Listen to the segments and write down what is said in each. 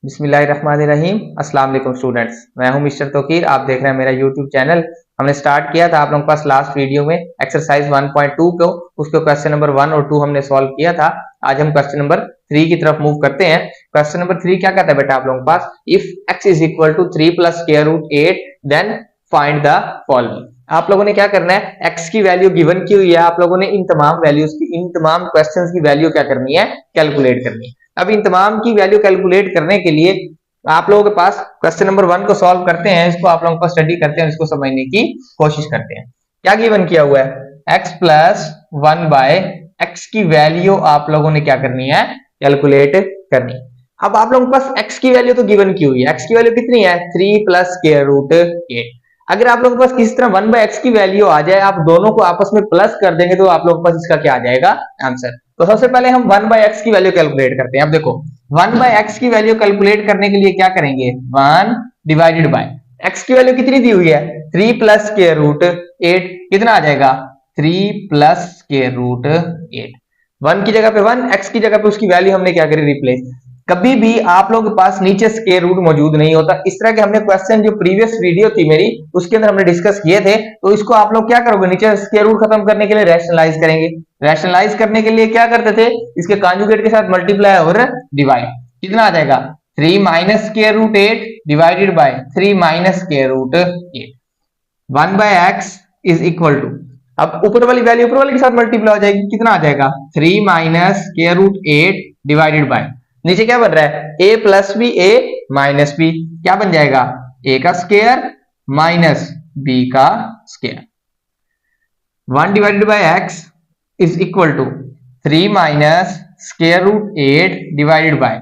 बिस्मिल्लाहिर्रहमानिर्रहीम। अस्सलाम वालेकुम स्टूडेंट्स, मैं हूं मिस्टर तौकीर। आप देख रहे हैं मेरा यूट्यूब चैनल। हमने स्टार्ट किया था आप लोगों के पास लास्ट वीडियो में एक्सरसाइज 1.2 को, उसको क्वेश्चन नंबर 1 और 2 हमने सॉल्व किया था। आज हम क्वेश्चन नंबर 3 की तरफ मूव करते हैं। क्वेश्चन नंबर 3 क्या कहता है बेटा आप लोगों के पास, if x is equal to 3 plus square root 8 then find the following. आप लोगों ने क्या करना है, x की वैल्यू गिवन की हुई है, आप लोगों ने इन तमाम वैल्यूज की, इन तमाम क्वेश्चंस की वैल्यू क्या करनी है, कैलकुलेट करनी है। अब इन तमाम की वैल्यू कैलकुलेट करने के लिए आप लोगों के पास क्वेश्चन नंबर 1 को सॉल्व करते हैं, इसको आप लोगों को स्टडी करते हैं, इसको समझने की कोशिश करते हैं। क्या गिवन किया हुआ है, x प्लस 1 बाय एक्स की वैल्यू आप लोगों ने क्या करनी है, कैलकुलेट करनी है। अब आप लोगों के पास x की वैल्यू तो गिवन की हुई है, x की वैल्यू कितनी है 3 प्लस स्क्वायर रूट 8। अगर आप लोगों के पास किसी तरह 1 बाय एक्स की वैल्यू आ जाए, आप दोनों को आपस में प्लस कर देंगे तो आप लोगों के पास इसका क्या आ जाएगा, आंसर। तो सबसे पहले हम 1 बाय एक्स की वैल्यू कैलकुलेट करते हैं। अब देखो 1 बाय एक्स की वैल्यू कैलकुलेट करने के लिए क्या करेंगे, 1 डिवाइडेड बाय एक्स की वैल्यू कितनी दी हुई है 3 प्लस स्क्वायर रूट 8, कितना आ जाएगा 3 प्लस स्क्वायर रूट 8। 1 की जगह पे 1, एक्स की जगह पे उसकी वैल्यू हमने क्या करी, रिप्लेस। कभी भी आप लोगों के पास नीचे स्क्वायर रूट मौजूद नहीं होता। इस तरह के हमने क्वेश्चन जो प्रीवियस वीडियो थी मेरी उसके अंदर हमने डिस्कस किए थे, तो इसको आप लोग क्या करोगे, नीचे स्क्वायर रूट खत्म करने के लिए रैशनलाइज करेंगे। रैशनलाइज करने के लिए क्या करते थे, इसके कॉन्जुगेट के साथ मल्टीप्लाई और डिवाइड, कितना आ जाएगा 3 minus square root 8 divided by 3 minus square root 8। 1 by x is equal to, अब ऊपर वाली वैल्यू ऊपर वाले के साथ मल्टीप्लाई हो जाएगी, कितना आ जाएगा 3 minus square root 8 divided by, नीचे क्या बन रहा है a plus b a minus b, क्या बन जाएगा a का स्क्वायर माइनस b का square. 1 divided by x is equal to 3 minus square root 8 divided by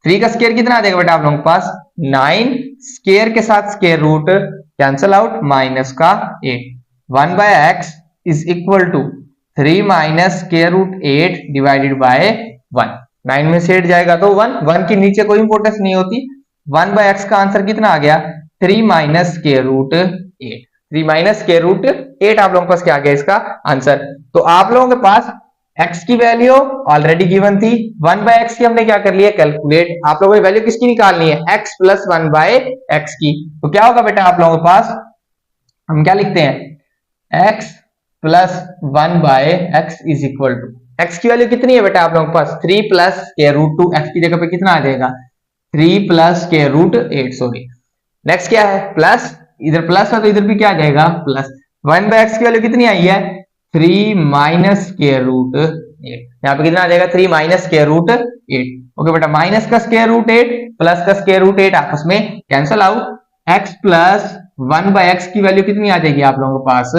3 का स्क्वायर कितना आ जाएगा बेटा आप लोगों के पास 9, स्क्वायर के साथ square root cancel out, minus का 8। 1 by x is equal to 3 minus square root 8 divided by 1, 9 में से 8 जाएगा तो 1 की नीचे कोई इंपोर्टेंस नहीं होती। 1 बाय एक्स का आंसर कितना आ गया 3 minus square root 8, 3 minus square root 8 आप लोगों के पास क्या आ गया इसका आंसर। तो आप लोगों के पास x की वैल्यू ऑलरेडी गिवन थी, 1 बाय एक्स की हमने क्या कर लिया कैलकुलेट। आप लोगों ने वैल्यू किसकी निकालनी है, x प्लस 1 बाय एक्स की। तो क्या होगा बेटा आप लोगों के पास, हम क्या लिखते हैं x plus 1 by x is equal to, x की वैल्यू कितनी है बेटा आप लोगों के पास 3 प्लस स्क्वायर रूट 2, x की जगह पे कितना आ जाएगा 3 plus square root 8, sorry. Next क्या है प्लस, इधर प्लस है तो इधर भी क्या आ जाएगा प्लस। 1 बाय एक्स की वैल्यू कितनी आई है 3 माइनस स्क्वायर रूट 8, यहाँ पे कितना आ जाएगा 3 माइनस स्क्वायर रूट 8। ओके बेटा, माइनस का स्क्वायर रूट 8 प्लस का स्क्वायर रूट 8 आपस में cancel out, x plus 1 by x की वैल्यू कितनी आ जाएगी आप लोगों के पास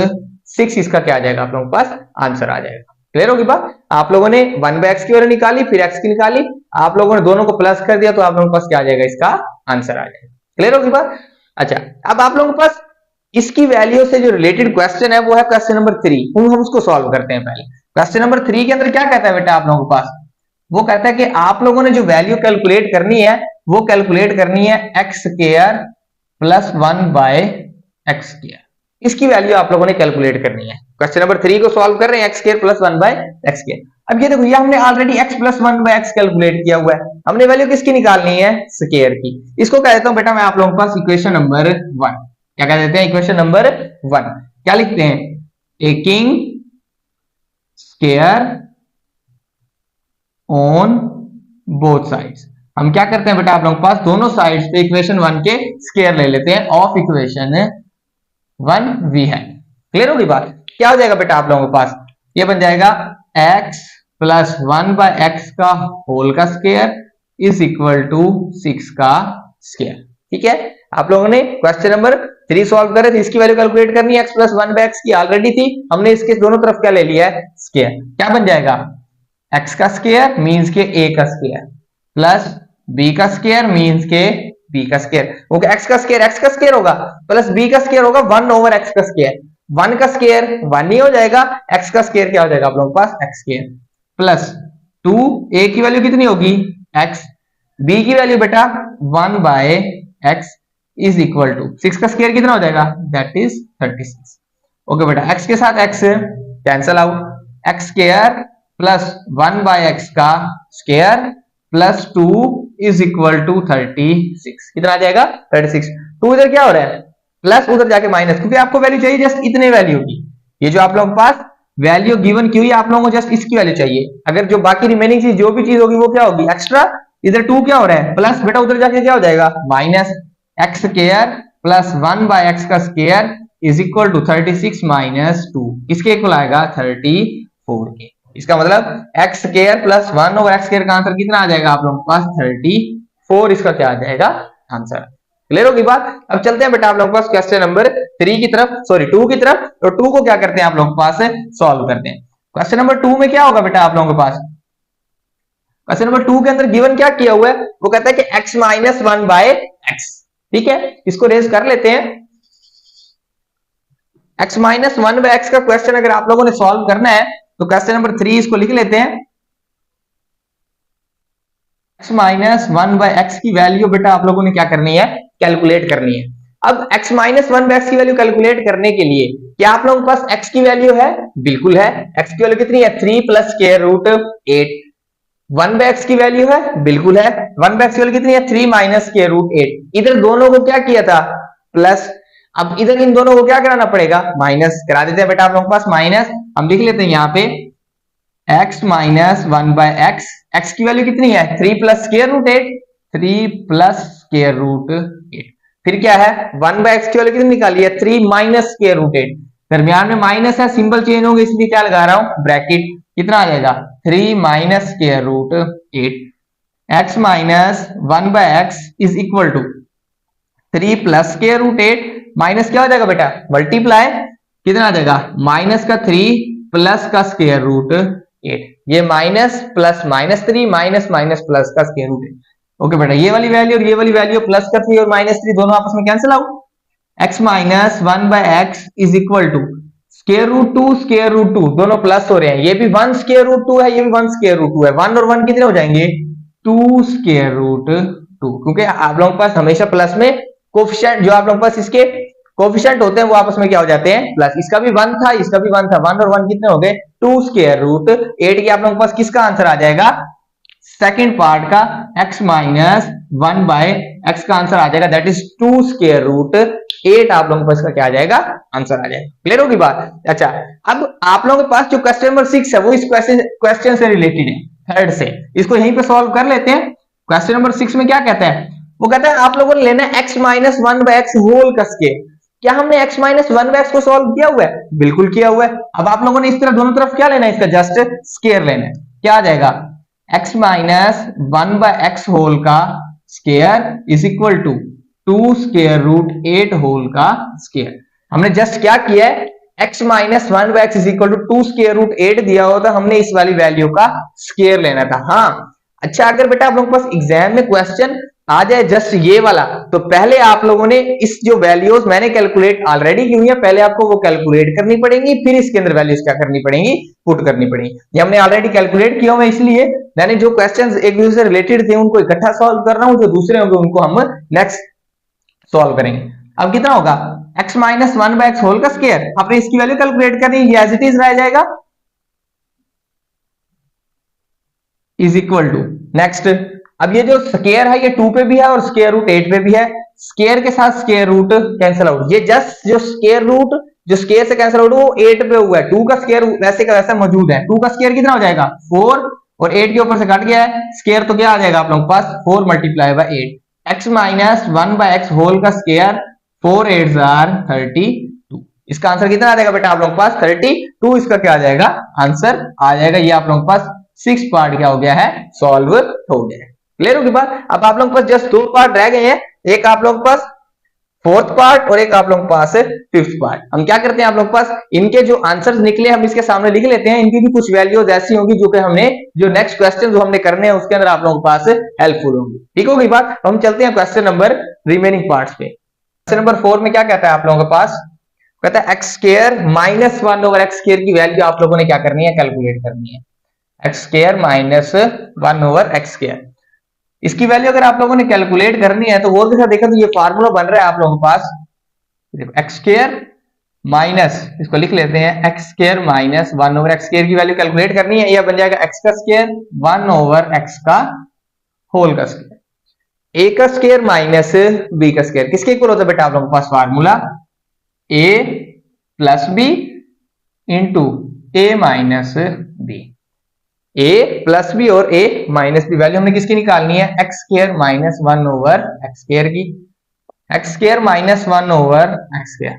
6, इसका क्या आ जाएगा आप लोगों के पास आंसर आ जाएगा। क्लियर होगी बात, आप लोगों ने 1 बाय एक्स की वैल्यू निकाली, फिर x की निकाली, आप लोगों ने दोनों को प्लस कर दिया तो आप लोगों के पास क्या आ जाएगा, इसका आंसर आ जाएगा। क्लियर होगी बात। अच्छा, अब आप लोगों के पास इसकी वैल्यू से जो रिलेटेड क्वेश्चन है वो है क्वेश्चन नंबर 3, हम उसको सॉल्व करते हैं। पहले क्वेश्चन नंबर 3 के अंदर क्या कहता है बेटा आप लोगों के पास, वो कहता है कि आप लोगों ने जो वैल्यू कैलकुलेट करनी है वो कैलकुलेट करनी है x square plus 1 by x square, इसकी वैल्यू आप लोगों ने कैलकुलेट करनी है। क्वेश्चन नंबर 3 को सॉल्व कर रहे हैं x square plus 1 by x square. अब ये देखो, ये हमने already x plus 1 by x calculate किया हुआ है, हमने वैल्यू किसकी निकालनी है स्क्वायर की। इसको कह देता हूं बेटा मैं आप लोगों के पास इक्वेशन नंबर 1, क्या कह देते हैं इक्वेशन नंबर 1, क्या लिखते हैं taking square on both sides. हम क्या करते हैं बेटा आप लोगों के पास दोनों साइड्स पे इक्वेशन 1 के स्क्वायर ले लेते हैं ऑफ इक्वेशन 1 वी है। क्लियर होगी बात, क्या हो जाएगा बेटा आप लोगों के पास, ये बन जाएगा x प्लस 1 बाय एक्स का होल का स्क्वायर इज इक्वल टू 6 का स्क्वायर। ठीक है, आप लोगों ने क्वेश्चन नंबर 3 सॉल्व करे थे, इसकी वैल्यू कैलकुलेट करनी है, x प्लस 1 बाय एक्स की ऑलरेडी थी, हमने इसके दोनों तरफ क्या ले लिया है स्क्वायर। क्या बन जाएगा x का स्क्वायर मींस के a का स्क्वायर प्लस b का स्क्वायर मींस के b का स्क्वायर। ओके, x का स्क्वायर होगा प्लस b का स्क्वायर होगा 1 ओवर x का स्क्वायर, 1 का स्क्वायर 1 ही हो जाएगा, x का स्क्वायर क्या हो जाएगा आप लोगों के पास x स्क्वायर प्लस 2, a की वैल्यू कितनी होगी x, b की वैल्यू बेटा 1 by x is equal to 6 का स्क्वायर कितना हो जाएगा दैट इज 36। ओके बेटा, x के साथ x cancel out, x square plus 1 by x का square plus 2 is equal to 36। कितना आ जाएगा 36। 2 इधर क्या हो रहा है प्लस, उधर जाके माइनस, क्योंकि आपको वैल्यू चाहिए जस्ट इतने वैल्यू की। ये जो आप लोगों के पास वैल्यू गिवन की हुई है आप लोगों को जस्ट इसकी वैल्यू चाहिए। अगर जो बाकी रिमेनिंग चीज जो भी चीज होगी वो क्या होगी एक्स्ट्रा। इधर 2 क्या हो रहा है प्लस, बेटा उधर जाके क्या हो जाएगा minus. X square plus 1 by x का square is equal to 36 minus 2, इसके इक्वल आएगा 34 के। इसका मतलब x square plus 1 over x square का आंसर कितना आ जाएगा आप लोगों के पास 34। इसका क्या आ जाएगा आंसर। क्लियर होगी बात। अब चलते हैं बेटा आप लोगों के पास क्वेश्चन नंबर 3 की तरफ, सॉरी 2 की तरफ। तो 2 को क्या करते हैं आप लोगों के पास सॉल्व करते हैं। क्वेश्चन नंबर 2 में क्या होगा बेटा आप लोगों के पास, क्वेश्चन नंबर 2 के अंदर गिवन क्या किया हुआ है, वो कहता है कि x माइनस 1 बाय एक्स। ठीक है, इसको रेज कर लेते हैं। x माइनस 1 बाय एक्स का क्वेश्चन अगर आप लोगों ने सॉल्व करना है तो क्वेश्चन नंबर 3 इसको लिख लेते हैं। x माइनस 1 बाय एक्स की वैल्यू बेटा आप लोगों ने क्या करनी है कैलकुलेट करनी है। अब x माइनस 1 बाय एक्स की वैल्यू कैलकुलेट करने के लिए क्या आप लोगों के पास x की वैल्यू है, बिल्कुल है। x की वैल्यू कितनी है 3 plus square root 8। 1 by x की वैल्यू है, बिल्कुल है। 1 बाय एक्स की वैल्यू कितनी है 3 माइनस स्क्वायर रूट 8। इधर दोनों को क्या किया था प्लस, अब इधर इन दोनों को क्या कराना पड़ेगा माइनस करा देते हैं बेटा आप लोगों के पास माइनस। हम लिख लेते हैं यहाँ पे x minus 1 by x, x की वैल्यू कितनी है 3 plus square root 8, 3 plus square root 8। फिर क्या है 1 बाय एक्स की वैल्यू कितनी निकाली है 3 माइनस स्क्वायर रूट 8। दरमियान में माइनस है, सिंबल चेंज होंगे इसलिए क्या लगा रहा हूं ब्रैकेट। कितना आ जाएगा 3 minus square root 8। x minus 1 by x is equal to 3 plus square root 8 minus क्या हो जाएगा बेटा मल्टीप्लाई, कितना आ जाएगा माइनस का 3 प्लस का स्क्वायर रूट 8। ये minus plus minus 3 minus minus plus का स्क्वायर रूट 8। ओके बेटा, ये वाली वैल्यू और ये वाली वैल्यू प्लस का 3 और माइनस 3 दोनों आपस में cancel out. x minus 1 by x is equal to square root 2 square root 2 दोनों प्लस हो रहे हैं। ये भी 1 स्क्वायर रूट 2 है, ये भी 1 स्क्वायर रूट 2 है। 1 और 1 कितने हो जाएंगे 2 स्क्वायर रूट 2, क्योंकि आप लोगों के पास हमेशा प्लस में कोफिशिएंट जो आप लोगों के पास इसके कोफिशिएंट होते हैं वो आपस में क्या हो जाते हैं प्लस। इसका भी 1 था, इसका भी 1 था। 1 और 1 कितने हो गए 2 स्क्वायर रूट 8 के आप लोगों के पास किसका आंसर आ जाएगा सेकंड पार्ट का x माइनस 1 बाय एक्स का आंसर आ जाएगा दैट इज 2 स्क्वायर रूट 8। आप लोगों के पास क्या आ जाएगा आंसर आ जाएगा। क्लियर होगी बात। अच्छा, अब आप लोगों के पास जो क्वेश्चन नंबर 6 है वो इस क्वेश्चन से रिलेटेड है, थर्ड से। इसको यहीं पे सॉल्व कर लेते हैं। क्वेश्चन नंबर 6 में क्या कहता है, वो कहता है आप लोगों ने लेना है x minus 1 by x whole का स्क्वायर। क्या हमने x माइनस 1 बाय एक्स को सॉल्व किया हुआ है, बिल्कुल किया हुआ है। अब आप लोगों ने इस तरह दोनों तरफ क्या लेना है इसका जस्ट स्क्वायर लेना है। क्या आ जाएगा x minus 1 by x whole का square is equal to 2 square root 8 whole का स्क्वायर। हमने जस्ट क्या किया है x minus 1 by x is equal to 2 square root 8 दिया होता, हमने इस वाली वैल्यू का स्क्वायर लेना था। हाँ अच्छा, अगर बेटा आप लोगों के पास एग्जाम में क्वेश्चन आ जाए जस्ट ये वाला, तो पहले आप लोगों ने इस जो वैल्यूज मैंने कैलकुलेट ऑलरेडी की हुई है पहले आपको वो कैलकुलेट करनी पड़ेंगी, फिर इसके अंदर वैल्यूज क्या करनी पड़ेंगी पुट करनी पड़ेंगी। ये हमने ऑलरेडी कैलकुलेट किया हुआ है, इसलिए मैंने जो क्वेश्चंस एक दूसरे से रिलेटेड थे उनको इकट्ठा सॉल्व कर रहा हूं, जो दूसरे होंगे उनको हम नेक्स्ट सॉल्व करेंगे। अब कितना होगा x minus 1 by x whole का स्क्वायर, आपने इसकी वैल्यू कैलकुलेट करनी है, एज इट इज रह जाएगा इज इक्वल टू नेक्स्ट। अब ये जो स्क्वायर है ये 2 पे भी है और स्क्वायर रूट 8 पे भी है। स्क्वायर के साथ स्क्वायर रूट कैंसिल आउट, ये जस्ट जो स्क्वायर रूट जो स्क्वायर से कैंसिल आउट वो 8 पे हुआ है। 2 का स्क्वायर वैसे का वैसा मौजूद है। 2 का स्क्वायर कितना हो जाएगा 4 और 8 के ऊपर से कट गया है स्क्वायर, तो क्या आ जाएगा आप लोगों के पास 4 multiply by 8। x minus 1 by x whole का स्क्वायर 4 8 आर 32। इसका आंसर कितना आ जाएगा बेटा आप लोगों के पास 32। इसका क्या आ जाएगा आंसर आ जाएगा। ये आप लोगों के पास 6 पार्ट क्या हो गया है सॉल्व हो गया है। क्लियर होगी बात। अब आप लोगों के पास जस्ट 2 पार्ट रह गए हैं, एक आप लोगों के पास 4th पार्ट और एक आप लोगों के पास 5th पार्ट। हम क्या करते हैं आप लोगों के पास इनके जो आंसर्स निकले हम इसके सामने लिख लेते हैं। इनकी भी कुछ वैल्यूज ऐसी होंगी जो कि हमने जो नेक्स्ट क्वेश्चन जो हमने करने हैं उसके अंदर आप लोगों के पास हेल्पफुल होंगी। ठीक होगी बात। हम चलते हैं क्वेश्चन नंबर रिमेनिंग पार्ट्स पे। क्वेश्चन नंबर 4 में क्या कहता है आप लोगों के पास, कहता है x square minus 1 over x square की वैल्यू आप लोगों ने क्या करनी है कैलकुलेट करनी है। X square minus 1 over x square, इसकी वैल्यू अगर आप लोगों ने कैलकुलेट करनी है तो वो के साथ देखा तो ये फार्मूला बन रहा है आप लोगों के पास एक्स स्क्वायर माइनस, इसको लिख लेते हैं x square minus 1 over x square की वैल्यू कैलकुलेट करनी है। यह बन जाएगा एक्स का स्क्वायर 1 ओवर एक्स का होल का स्क्वायर। ए का स्क्वायर माइनस बी का स्क्वायर किसके इक्वल होता है बेटा आप लोगों के पास फार्मूला ए प्लस बी इंटू ए माइनस बी। ए प्लस बी और ए माइनस बी वैल्यू हमने किसकी निकालनी है x square minus 1 over x square की। X square minus 1 over x square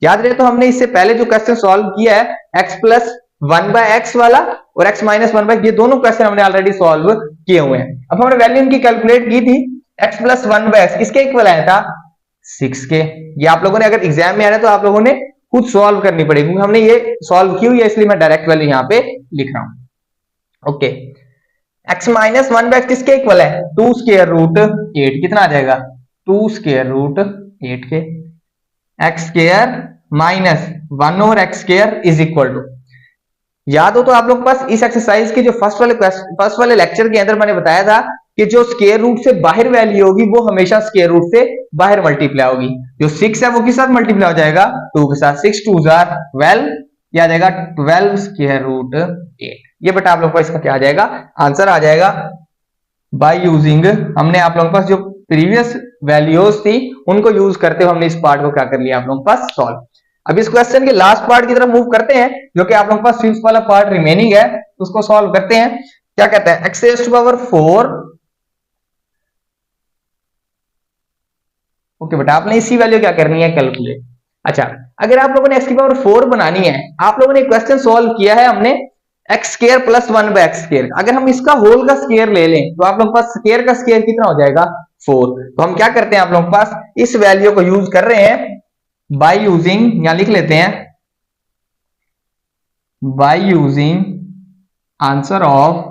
याद रहे तो हमने इससे पहले जो क्वेश्चन सॉल्व किया है एक्स प्लस 1 बाय एक्स वाला और एक्स माइनस 1 बाय ये दोनों क्वेश्चन हमने ऑलरेडी सॉल्व किए हुए हैं। अब हमने वैल्यू इनकी कैलकुलेट की थी एक्स प्लस 1 बाय एक्स किसके इक्वल आया था 6 के। ये आप लोगों ने अगर एग्जाम में आना तो आप लोगों ने खुद सॉल्व करनी पड़ेगी क्योंकि हमने ये सॉल्व की हुई है इसलिए मैं डायरेक्ट वैल्यू यहाँ पे लिख रहा हूं। Okay x minus 1 by x किसके इक्वल है 2 स्क्वायर रूट 8 कितना आ जाएगा 2 स्क्वायर रूट 8 के। X square minus 1 over x square is equal to याद हो तो आप लोग के पास इस एक्सरसाइज के जो फर्स्ट वाले लेक्चर के अंदर मैंने बताया था कि जो स्क्वायर रूट से बाहर वैल्यू होगी वो हमेशा स्क्वायर रूट से बाहर मल्टीप्लाई होगी। जो 6 है वो किस साथ मल्टीप्लाई हो जाएगा 2 के साथ 6 2 12 या जाएगा 12 स्क्वायर रूट 8। ये बेटा आप लोग को इसका क्या आ जाएगा आंसर आ जाएगा बाय यूजिंग हमने आप लोगों के पास जो प्रीवियस वैल्यूज थी उनको यूज करते हुए हमने इस पार्ट को क्या कर लिया आप लोगों के पास सॉल्व। अब इस क्वेश्चन के लास्ट पार्ट की तरफ मूव करते हैं जो कि आप लोगों के पास फिफ्थ वाला पार्ट रिमेनिंग है उसको सॉल्व करते हैं। क्या कहता है x raise to power 4। Okay बेटा आपने इसी वैल्यू क्या करनी है कैलकुलेट। अच्छा अगर आप लोगों ने एक्स की पावर 4 बनानी है आप लोगों ने क्वेश्चन सॉल्व किया है हमने x square plus 1 by x square अगर हम इसका होल का स्क्वायर ले लें तो आप लोगों के पास स्क्वायर का स्क्वायर कितना हो जाएगा 4। तो हम क्या करते हैं आप लोगों के पास इस वैल्यू को यूज कर रहे हैं बाय यूजिंग यहां लिख लेते हैं by using answer of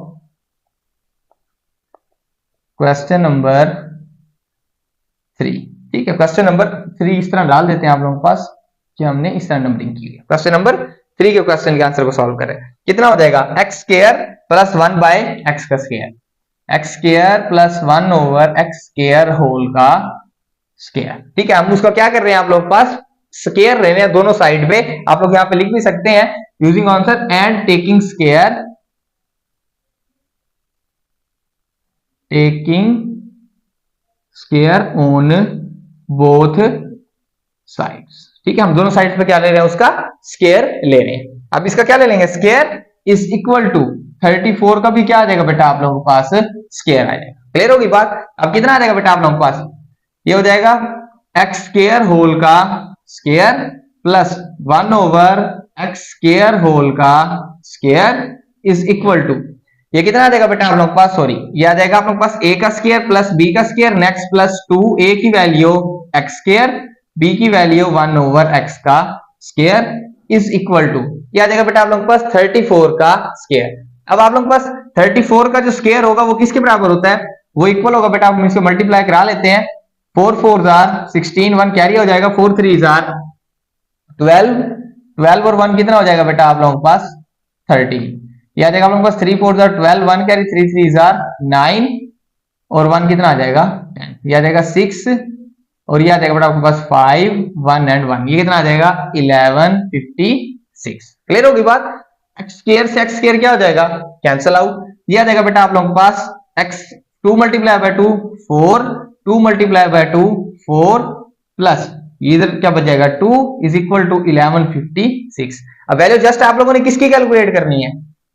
question number 3। ठीक है क्वेश्चन नंबर 3 इस तरह डाल देते हैं आप लोगों के पास कि हमने इस तरह नंबरिंग की है। क्वेश्चन नंबर 3 के क्वेश्चन के आंसर को सॉल्व करें कितना हो जाएगा x square plus 1 by x का square x square plus 1 over x square whole का स्क्वायर। ठीक है हम उसका क्या कर रहे हैं आप लोग पास स्क्वायर ले रहे हैं दोनों साइड पे आप लोग यहां पे लिख भी सकते हैं using answer and taking square on both sides. ठीक है हम दोनों साइड पे क्या ले रहे हैं उसका स्क्वायर ले रहे हैं। अब इसका क्या ले लेंगे स्क्वायर इज इक्वल टू 34 का भी क्या आ जाएगा बेटा आप लोगों के पास स्क्वायर आ जाएगा। क्लियर होगी बात। अब कितना आ जाएगा बेटा आप लोगों के पास ये हो जाएगा एक्स स्क्वायर होल का square plus 1 over x square whole का स्क्वायर इज इक्वल टू ये कितना आ जाएगा बेटा आप लोगों के पास सॉरी ये आ जाएगा आप लोगों के पास a का स्क्वायर प्लस b का स्क्वायर नेक्स्ट प्लस 2 a की वैल्यू एक्स स्क्वायर b की वैल्यू 1 ओवर x का स्क्वायर इज इक्वल टू ये आ जाएगा बेटा आप लोगों के पास 34 का स्क्वायर। अब आप लोगों के पास 34 का जो स्क्वायर होगा वो किसके बराबर होता है वो इक्वल होगा बेटा आप इसको मल्टीप्लाई करा लेते हैं 4 4 16 1 कैरी हो जाएगा 4 3 12 और 1 कितना हो जाएगा बेटा आप लोगों के पास 30 ये आ जाएगा आप लोगों के पास 3 4 12 1 कैरी 3 3 9 और 1 कितना आ जाएगा 10 ये आ जाएगा 6 और ये आ जाएगा बेटा आपके पास 5 1 एंड 1 ये कितना आ जाएगा 11 56। क्लियर होगी बात। एक्स स्क्वायर से एक्स स्क्वायर क्या हो जाएगा कैंसिल आउट ये आ जाएगा बेटा आप लोगों के पास x 2 multiply by 2 4 2 multiply by 2 4 plus इधर क्या बच जाएगा 2 इज इक्वल टू 1156। अब वैल्यू जस्ट आप लोगों ने किसकी कैलकुलेट करनी है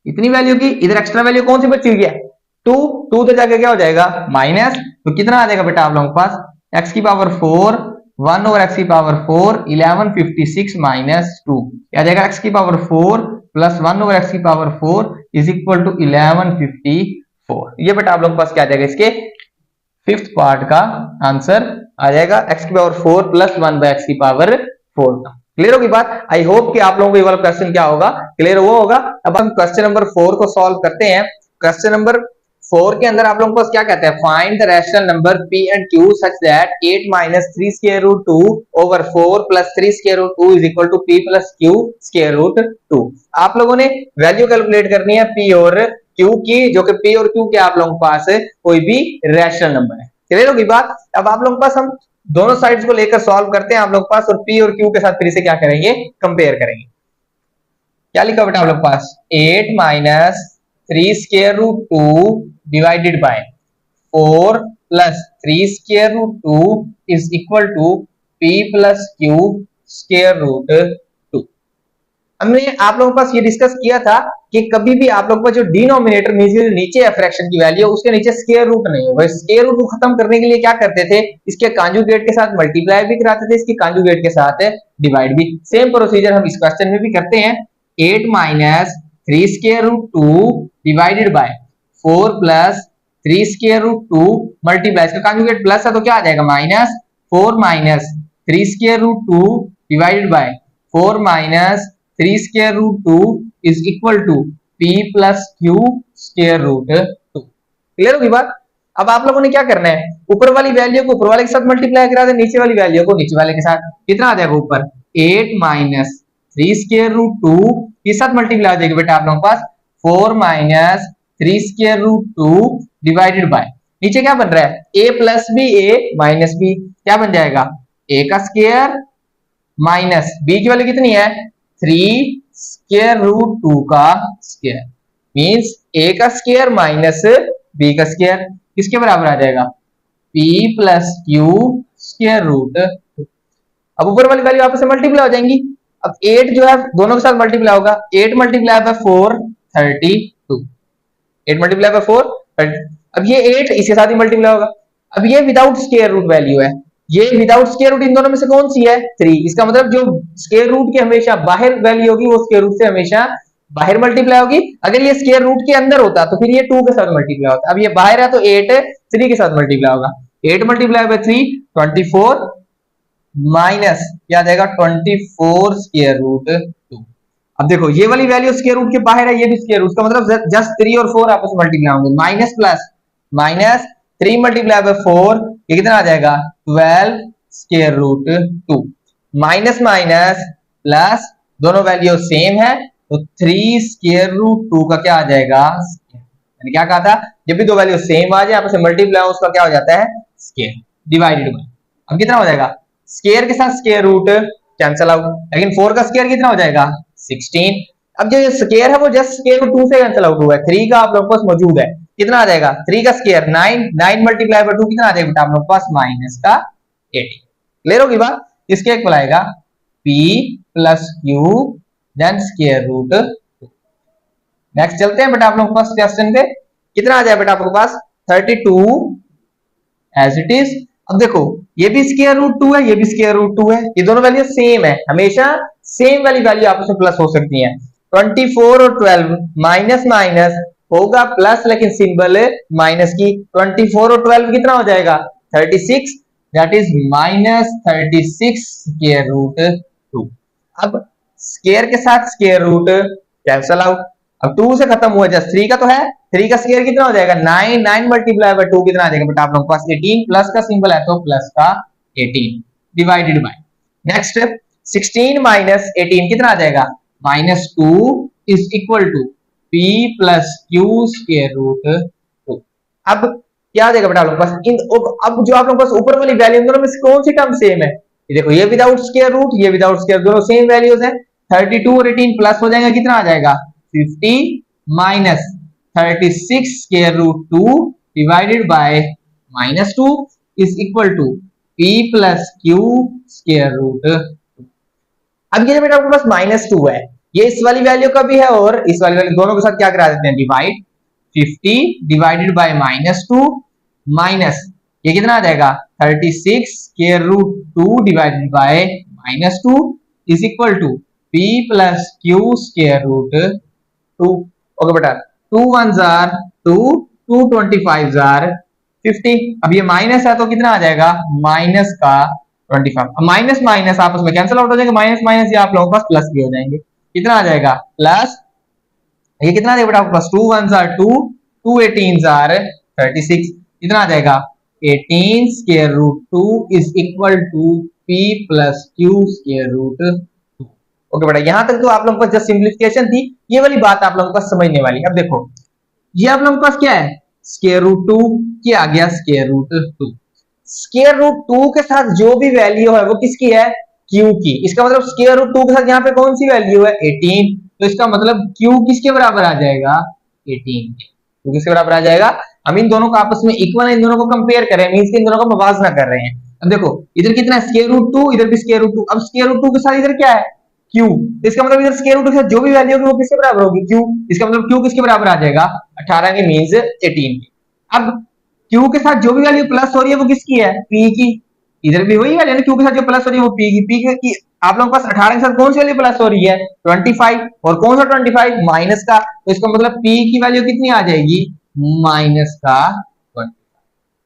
इतनी वैल्यू की। इधर एक्स्ट्रा वैल्यू कौन सी बची हुई है 2 तो जाके क्या हो जाएगा माइनस तो कितना आ जाएगा बेटा आप लोगों के पास x की पावर 4 1 ओवर x की पावर 4 1156 माइनस 2 आ जाएगा x की पावर 4 प्लस 1 ओवर x की पावर 4 इज इक्वल टू 1154। ये बेटा आप लोगों के पास क्या आ जाएगा इसके फिफ्थ पार्ट का आंसर आ जाएगा x की पावर 4 प्लस 1 बाय x की पावर 4 का। क्लियर होगी बात। आई होप कि आप लोगों को ये वाला क्वेश्चन क्या होगा क्लियर वो होगा। अब हम क्वेश्चन नंबर 4 को सॉल्व करते हैं। क्वेश्चन नंबर 4 के अंदर आप लोगों को क्या कहते हैं find the rational number p and q such that 8 minus 3 square root 2 over 4 plus 3 square root 2 is equal to p plus q square root 2। आप लोगों ने वैल्यू कैलकुलेट करनी है p और q की जो कि p और q के आप लोगों के पास कोई भी रैशनल नंबर है। क्लियर होगी बात। अब आप लोगों के पास हम दोनों साइड्स को लेकर सॉल्व करते हैं आप लोग पास और p और q के साथ फिर से क्या करेंगे कंपेयर करेंगे। क्या लिखा बेटा आप लोग पास 8 minus 3 square root 2 divided by 4 plus 3 square root 2 is equal to p plus q square root 2। हमने आप लोगों के पास ये डिस्कस किया था कि कभी भी आप लोगों का जो डिनोमिनेटर नीचे है फ्रैक्शन की वैल्यू, उसके नीचे स्क्वायर रूट नहीं होगा। स्क्वायर रूट को खत्म करने के लिए क्या करते थे, इसके कॉन्जुगेट के साथ मल्टीप्लाई भी कराते थे, इसके कॉन्जुगेट के साथ डिवाइड भी। सेम प्रोसीजर हम इस क्वेश्चन में भी करते हैं। 8 minus 3 square root 2 divided by 4 plus 3 square root 2 multiply, इसका कॉन्जुगेट प्लस है तो क्या आ जाएगा minus 4 minus 3 square root 2 divided by 4 minus 3 square root 2 is equal to p plus q square root 2। Clear होगी बात। अब आप लोगों ने क्या करना है, ऊपर वाली वैल्यू को ऊपर वाले के साथ मल्टीप्लाई करा दे, नीचे वाली वैल्यू को नीचे वाले के साथ। कितना आ जाएगा ऊपर 8 माइनस 3 स्क्वायर रूट 2 के साथ मल्टीप्लाई हो जाएगी बेटा आप लोगों के पास 4 minus 3 square root 2 divided by, नीचे क्या बन रहा है a plus b a minus b, क्या बन जाएगा a का स्क्वायर माइनस b की वैल्यू कितनी है 3 स्क्वायर रूट 2 का स्क्वायर, मींस a का स्क्वायर माइनस b का स्क्वायर, किसके बराबर आ जाएगा p plus q square root 2। अब ऊपर वाली वैल्यू आपस में मल्टीप्लाई हो जाएंगी। अब 8 जो है दोनों के साथ मल्टीप्लाई होगा, 8 मल्टीप्लाई बाय 4 32, 8 मल्टीप्लाई बाय 4 अब ये 8 इसके साथ ही मल्टीप्लाई होगा। अब ये विदाउट स्क्वायर रूट वैल्यू है, ये विदाउट स्क्वायर रूट इन दोनों में से कौन सी है 3, इसका मतलब जो स्क्वायर रूट की हमेशा बाहर वैल्यू होगी वो स्क्वायर रूट से हमेशा बाहर मल्टीप्लाई होगी। अगर ये स्क्वायर रूट के अंदर होता तो फिर ये 2 के साथ मल्टीप्लाई होता, अब ये बाहर है तो 8 3 के साथ मल्टीप्लाई होगा। 8 मल्टीप्लाई बाय 3 24 माइनस क्या आ जाएगा 24 स्क्वायर रूट 2। अब देखो ये वाली वैल्यू स्क्वायर रूट के बाहर है, ये भी स्क्वायर रूट, का मतलब जस्ट 3 और 4 आपस में मल्टीप्लाई होंगे, minus plus minus 3 multiply by 4 ये कितना आ जाएगा 12 square root 2, minus minus plus दोनों वैल्यू सेम है तो 3 स्क्वायर रूट 2 का क्या आ जाएगा मैंने क्या कहा था, जब भी दो वैल्यू सेम आ जाए आपस में मल्टीप्लाई हो उसका क्या हो जाता है स्क्वायर डिवाइडेड बाय। अब कितना हो जाएगा स्क्वायर के साथ स्क्वायर रूट कैंसिल आउट, लेकिन 4 का स्क्वायर कितना हो जाएगा 16। अब जो स्क्वायर है वो जस्ट स्क्वायर रूट 2 से कैंसिल आउट हुआ है, 3 का आप लोगों के पास मौजूद है, कितना आ जाएगा 3 का स्क्वायर 9, 9 मल्टीप्लाई बाय 2 कितना आ जाएगा आप लोगों के पास माइनस का 18। क्लियर होगी बात। इसके इक्वल आएगा p plus q then square root 2। Next चलते हैं बेटा आप लोगों के पास क्वेश्चन पे, कितना आ जाए बेटा आपके पास 32 एज इट इज। अब देखो ये भी स्क्वायर रूट 2 है, ये भी स्क्वायर रूट 2 है, ये दोनों वैल्यू सेम है, हमेशा सेम वाली वैल्यू आपस में प्लस हो सकती है। 24 और 12 माइनस माइनस होगा प्लस, लेकिन सिंबल माइनस की, 24 और 12 कितना हो जाएगा 36, that is minus 36 square root 2। अब स्क्वायर के साथ स्क्वायर रूट कैंसल आउट, अब 2 से खत्म हुआ, जस्ट 3 का तो है, 3 का स्क्वायर कितना हो जाएगा 9, 9 मल्टीप्लाई बाय 2 कितना आ जाएगा बेटा आप लोगों के पास 18, प्लस का सिंबल है तो प्लस का 18 डिवाइडेड बाय। नेक्स्ट 16 माइनस 18 कितना आ जाएगा -2 is equal to p plus q square root 2। अब क्या आ जाएगा बेटा आप लोगों के पास अब जो आप लोगों के पास ऊपर वाली वैल्यू दोनों में से कौन सी टर्म सेम है, ये देखो ये विदाउट स्क्वायर रूट, ये विदाउट स्क्वायर, दोनों सेम वैल्यूज है। 32 और 18 प्लस हो जाएगा, कितना आ जाएगा 50 minus 36 square root 2 divided by -2 is equal to p plus q square root 2। अब ये बेटा आपके पास -2 है, ये इस वाली वैल्यू का भी है और इस वाली वैल्यू, दोनों के साथ क्या करा देते हैं डिवाइड, 50 डिवाइडेड बाय -2 माइनस ये कितना आ जाएगा 36 square root 2 divided by -2 is equal to p plus q square root 2। Okay बेटा 2 1s are 2, 2 25s are 50। अब ये माइनस है तो कितना आ जाएगा माइनस का 25, अब माइनस माइनस आपस में कैंसिल आउट हो जाएंगे, माइनस माइनस ये आप लोगों के पास प्लस भी हो जाएंगे, कितना आ जाएगा प्लस, ये कितना आ जाएगा बेटा आपके पास 2 1s are 2, 2 18s are 36, कितना आ जाएगा 18 square root 2 is equal to p plus q square root 2। Okay बेटा यहां तक तो आप लोगों के पास जस्ट सिंप्लीफिकेशन थी, ये वाली बात आप लोगों को समझने वाली। अब देखो ये आप लोगों के पास क्या है स्क्वायर रूट 2, क्या आ गया स्क्वायर रूट 2। स्क्वायर रूट 2 के साथ जो भी वैल्यू है वो किसकी है q की, इसका मतलब स्क्वायर रूट 2 के साथ यहाँ पे कौन सी वैल्यू है 18, तो इसका मतलब q किसके बराबर आ जाएगा 18 के, तो किसके बराबर आ जाएगा हम इन दोनों को आपस में इक्वल है, इन दोनों को कंपेयर कर रहे हैं, मींस कि इन दोनों का मुवाजना कर रहे हैं। अब देखो इधर कितना है स्क्वायर रूट 2, इधर भी स्क्वायर रूट 2। अब स्क्वायर रूट 2 के साथ इधर क्या है q, इसका मतलब इधर स्क्वायर रूट के साथ जो भी वैल्यू होगी वो किसके बराबर होगी q। इसका मतलब q किसके बराबर आ जाएगा 18 के मींस 18 की। अब q के साथ जो भी वैल्यू प्लस हो रही है वो किसकी है p की। इधर भी वही वैल्यू है q के साथ जो प्लस हो रही है वो p की आप लोगों के पास 18 के साथ कौन सी वैल्यू प्लस हो रही है 25, और कौन सा 25 माइनस का, तो इसका मतलब p की वैल्यू कितनी आ जाएगी माइनस का 25।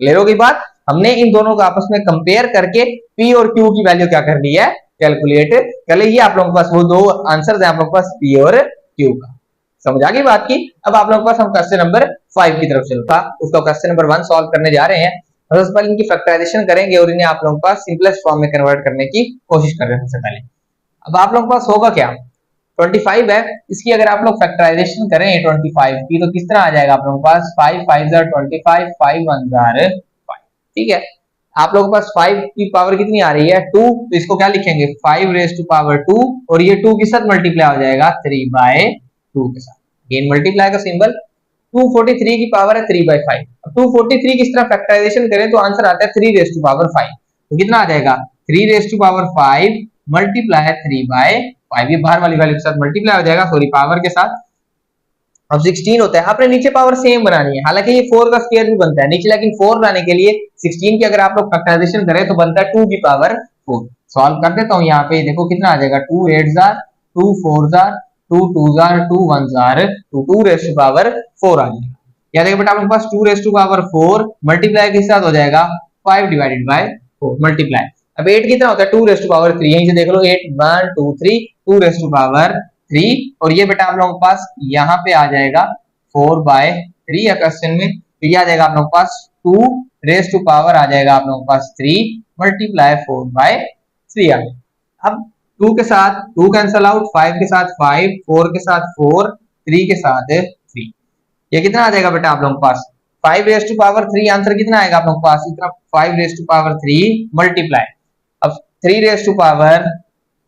क्लियर हो गई बात। हमने इन दोनों को आपस में कंपेयर करके p और q की वैल्यू क्या कर ली है कैलकुलेट कर ली। ये आप लोगों के पास वो दो आंसर है आप लोगों के पास p और q का। समझ आ गई बात की। अब आप लोगों के पास हम क्वेश्चन नंबर 5 की तरफ चलता, उसका क्वेश्चन नंबर 1 सॉल्व करने जा रहे हैं। सबसे पहले इनकी फैक्टराइजेशन करेंगे और इन्हें आप लोगों के पास सिंपलेस्ट फॉर्म में कन्वर्ट करने की कोशिश कर रहे हैं सबसे पहले। अब आप लोगों के पास होगा क्या 25 है, इसकी अगर आप लोग फैक्टराइजेशन करें 25 की तो किस तरह आ जाएगा आप लोगों के पास 5 5 25 5 1 5। ठीक है, आप लोगों के पास 5 की पावर कितनी आ रही है 2, तो इसको क्या लिखेंगे 5 रेज टू पावर 2 और ये 2 के साथ मल्टीप्लाई हो जाएगा 3/2 के साथ। गेन मल्टीप्लाई का सिंबल 243 की पावर है 3/5। अब 243 किस तरह फैक्टराइजेशन करें तो आंसर आता है 3 रेज टू पावर 5, तो कितना आ जाएगा 3 रेज टू पावर 5 मल्टीप्लाई 3/5। ये बाहर वाली वैल्यू के साथ मल्टीप्लाई हो जाएगा, सॉरी पावर के साथ। अब 16 होता है, आपने नीचे पावर सेम बनानी है, हालांकि ये 4 का स्क्वायर भी बनता है नीचे, लेकिन 4 लाने के लिए 16 की अगर आप लोग फैक्टराइजेशन करें तो बनता है 2 की पावर 4। सॉल्व कर देता हूं, यहाँ पे देखो कितना आ जाएगा 2 8 जार 2 4 जार 2 2 जार 2 1 जार 2 रेज़ टू पावर 4 आ जाएगा। या देखो बेटा आपके पास 2 रेज़ टू पावर 4 मल्टीप्लाई के साथ हो जाएगा 5 डिवाइडेड बाय 4 मल्टीप्लाई। अब 8 कितना होता है 2 रेज़ टू पावर 3, यहीं से देख लो 8 1 2 3 2 रेज़ टू पावर 3, और ये बेटा आप लोगों के पास यहाँ पे आ जाएगा 4/3 या क्वेश्चन में, तो ये आ जाएगा आप लोगों के पास 2 रेज़ टू पावर आ जाएगा आप लोगों के पास 3 मल्टीप्लाई 4/3 आ जाएगा। अब 2 के साथ 2 कैंसल आउट, 5 के साथ 5, 4 के साथ 4, 3 के साथ 3, ये कितना आ जाएगा बेटा आप लोगों के पास 5 रेज़ टू पावर 3। आंसर कितना आएगा आप लोगों के पास इतना 5 रेज़ टू पावर 3 मल्टीप्लाई, अब 3 raise to power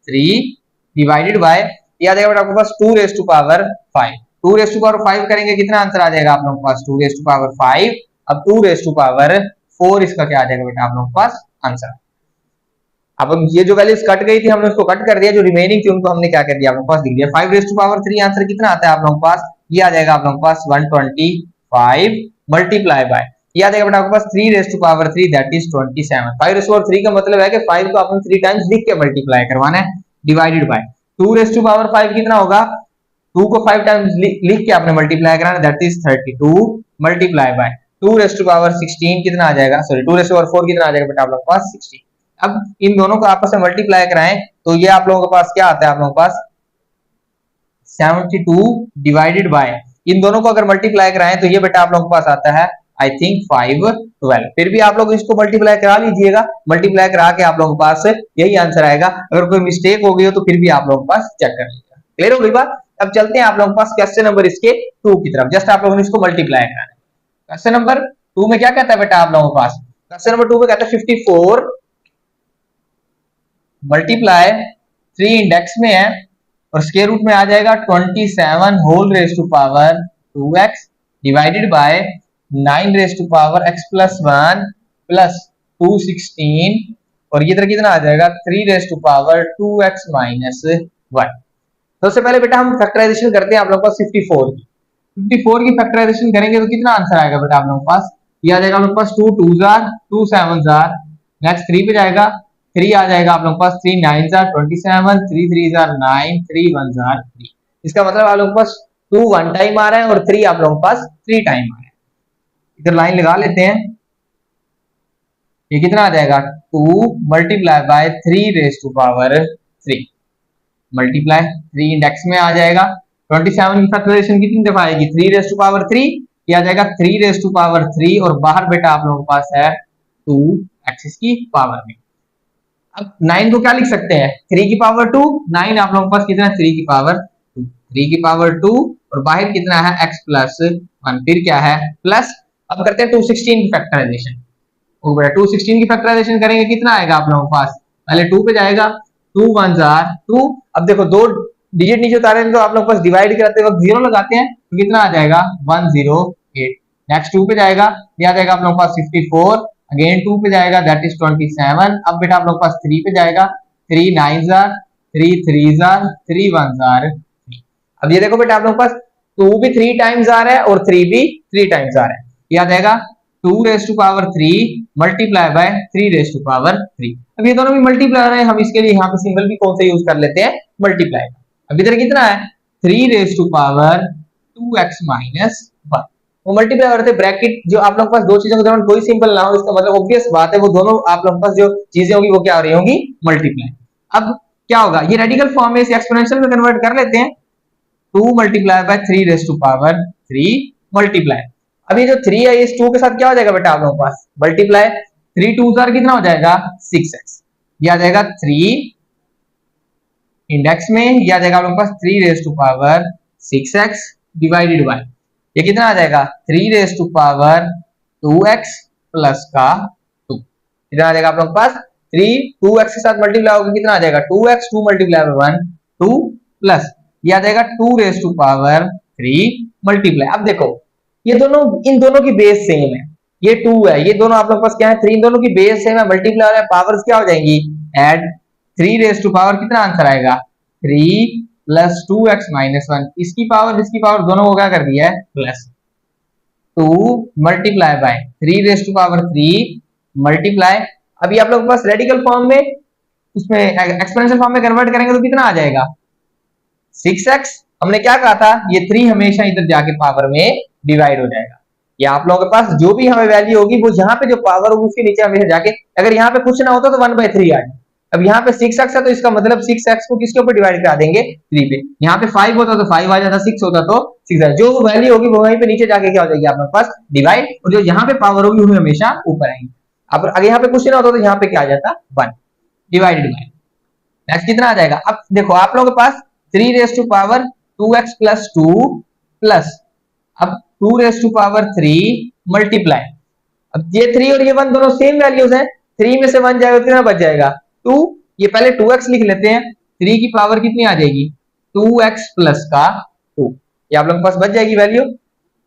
3 divided by, ये आ जाएगा बेटा आपके पास 2 raise to power 5। 2 raise to power 5 करेंगे कितना आंसर आ जाएगा आप लोगों के पास 2 रेज़ टू पावर 5। अब 2 रेज़ टू पावर 4 इसका क्या आ जाएगा बेटा आप लोगों के पास आंसर। अब ये जो वैल्यूज कट गई थी हमने उसको कट कर दिया, जो रिमेनिंग थी उनको हमने क्या कर दिया आप लोगों के पास लिख दिया। 5 रेज़ टू पावर 3 आंसर कितना आता है आप लोगों के पास, ये आ जाएगा आप लोगों के पास 125 मल्टीप्लाई बाय, ये आ जाएगा बेटा आपके पास 3 raise to power 3 that is 27। 5 raise to power 3 का मतलब है कि 5 को आपने 3 टाइम्स लिख के मल्टीप्लाई करवाना है divided by 2 raise to power 5 कितना होगा 2 को 5 टाइम्स लिख के आपने मल्टीप्लाई कराना that is 32 multiply by 2 raise to power 16 कितना आ जाएगा, सॉरी 2 रेज़ टू पावर 4 कितना आ जाएगा बेटा आप लोगों के पास 16। अब इन दोनों को आपस में मल्टीप्लाई कराएं तो ये आप लोगों के पास क्या आता है आप लोगों के पास 72 डिवाइडेड बाय, इन दोनों को अगर मल्टीप्लाई कराएं तो ये बेटा आप लोगों के पास आता है आई थिंक 512। फिर भी आप लोग इसको मल्टीप्लाई करा लीजिएगा, मल्टीप्लाई करा के आप लोगों के पास यही आंसर आएगा। अगर कोई मिस्टेक हो गई हो तो फिर भी आप लोगों के पास चेक कर लीजिएगा। क्लियर हो गई बात। अब चलते हैं आप लोगों के पास क्वेश्चन नंबर इसके 2 की तरफ, जस्ट आप लोगों ने इसको मल्टीप्लाई कराना है। क्वेश्चन नंबर 2 में क्या कहता है बेटा आप लोगों के पास, क्वेश्चन नंबर 2 में कहता है 54 मल्टीप्लाई 3 इंडेक्स में है और स्क्वायर रूट में आ जाएगा 27 whole raise to power 2x divided by 9 raise to power x plus 1 plus 216, और ये इधर कितना आ जाएगा 3 raise to power 2x minus 1। सबसे पहले बेटा हम फैक्टराइजेशन करते हैं आप लोगों के पास 54 की फैक्टराइजेशन करेंगे तो कितना आंसर आएगा बेटा आप लोगों के पास, ये आ जाएगा आप लोगों के पास 2 2 जार 2 7 जार, नेक्स्ट 3 पे जाएगा 3 आ जाएगा आप लोगों के पास 3 9 जार 27 3 3 जार 9 3 1 जार 3। इसका मतलब आप लोगों के पास 2 1 टाइम आ रहा है और 3 आप लोगों के पास 3 टाइम आ रहा है। इधर लाइन लगा लेते हैं, ये कितना आ जाएगा 2 multiply by 3 raise to power 3 multiply 3 index में आ जाएगा 27 की फैक्टराइजेशन कितनी दफा आएगी 3 रेज़ टू पावर 3, ये आ जाएगा 3 रेज़ टू पावर 3 और बाहर बेटा आप लोगों के पास है 2x की पावर में। अब 9 को क्या लिख सकते हैं 3 की पावर 2, 9 आप लोगों के पास कितना है 3 की पावर 2, 3 की पावर 2 और बाहर कितना है x प्लस 1, फिर क्या है प्लस। अब करते हैं 216 की फैक्टराइजेशन, वो बेटा 216 की फैक्टराइजेशन करेंगे कितना आएगा आप लोगों के पास, पहले 2 पे जाएगा 2 1 जार 2, अब देखो 2 डिजिट नीचे उतारे तो आप लोग पास डिवाइड करते वक्त 0 लगाते हैं तो कितना आ जाएगा 108, नेक्स्ट 2 पे जाएगा, ये आ जाएगा आप लोगों के पास 54, अगेन 2 पे जाएगा दैट इज 27। अब बेटा आप लोगों के पास 3 पे जाएगा, 3 9s are 3 3s are 3 1s are 3। अब ये देखो बेटा आप लोगों के पास 2 भी 3 टाइम्स आ रहा है और 3 भी 3 टाइम्स आ रहा है, ये आ जाएगा 2 raise to power 3 multiply by 3 raise to power 3। अब ये दोनों भी मल्टीप्लाई है, हम इसके लिए यहाँ पे सिंबल भी कौन सा यूज कर लेते हैं, मल्टीप्लाई। अब इधर कितना है 3 raise to power 2x minus 1, वो मल्टीप्लाई करते ब्रैकेट, जो आप लोगों के पास दो चीजों के दौरान कोई सिंबल ना हो इसका मतलब ऑब्वियस बात है वो दोनों आप लोगों के पास जो चीजें होगी वो क्या हो रही होंगी, मल्टीप्लाई। अब क्या होगा, ये रेडिकल फॉर्म में इसे एक्सपोनेंशियल में कन्वर्ट कर लेते हैं, 2 multiply by 3 raise to power 3 multiply. अब ये जो 3 है इस 2 के साथ क्या हो जाएगा बेटा आप लोगों के पास, मल्टीप्लाई, 3 2 कितना हो जाएगा 6x, ये आ जाएगा 3 इंडेक्स में, ये आ जाएगा आप लोगों के पास 3 raise to power 6x divided by, ये कितना आ जाएगा 3 raise to power 2x plus का 2, कितना आ जाएगा आप लोगों के पास 3 2x के साथ मल्टीप्लाई होगा कितना आ जाएगा 2x, 2 मल्टीप्लाई बाय 1 2 प्लस ये आ जाएगा 2 रेज टू पावर 3 मल्टीप्लाई। अब देखो ये दोनों, इन दोनों की बेस सेम है, ये 2 है, ये दोनों आप लोग पास क्या है 3, दोनों की बेस सेम है, मल्टीप्लाई हो रहा है, पावर्स क्या हो जाएंगी ऐड, 3 रेज टू पावर कितना आंसर आएगा 3 प्लस 2x माइनस 1, इसकी पावर दोनों को क्या कर दिया है plus, 2 multiply by 3 raise to power 3 multiply. अभी आप लोग के पास रेडिकल फॉर्म में, उसमें एक्सपोनेंशियल फॉर्म में कन्वर्ट करेंगे तो कितना आ जाएगा 6x, हमने क्या कहा था ये 3 हमेशा इधर जाके पावर में डिवाइड हो जाएगा, या आप लोगों के पास जो भी हमें वैल्यू होगी वो यहाँ पे जो पावर होगी उसके नीचे हमेशा जाके, अगर यहाँ पे कुछ ना होता तो 1/3 आ जाए। अब यहाँ पे 6x है तो इसका मतलब 6x को किसके ऊपर डिवाइड करा देंगे 3 पे, यहाँ पे 5 होता तो 5 आ जाता, 6 होता तो 6 आ, जो वैल्यू होगी वो वहीं पे नीचे जाके क्या हो जाएगी आप लोगों के पास डिवाइड, और जो यहाँ पे पावर होगी वो हमेशा ऊपर आएगी। अब अगर यहाँ पे कुछ ना होता तो यहाँ पे क्या आ जाता 1 डिवाइडेड बाय, नेक्स्ट कितना आ जाएगा, अब देखो आप लोगों के पास 3 raise to power 2x plus 2 plus, अब 2 रेज टू पावर 3 मल्टीप्लाई, अब ये 3 और ये 1 दोनों सेम वैल्यूज हैं, 3 में से 1 जाएगा कितना बच जाएगा 2, ये पहले 2x लिख लेते हैं, 3 की पावर कितनी आ जाएगी 2x प्लस का 2, ये आप लोगों के पास बच जाएगी value,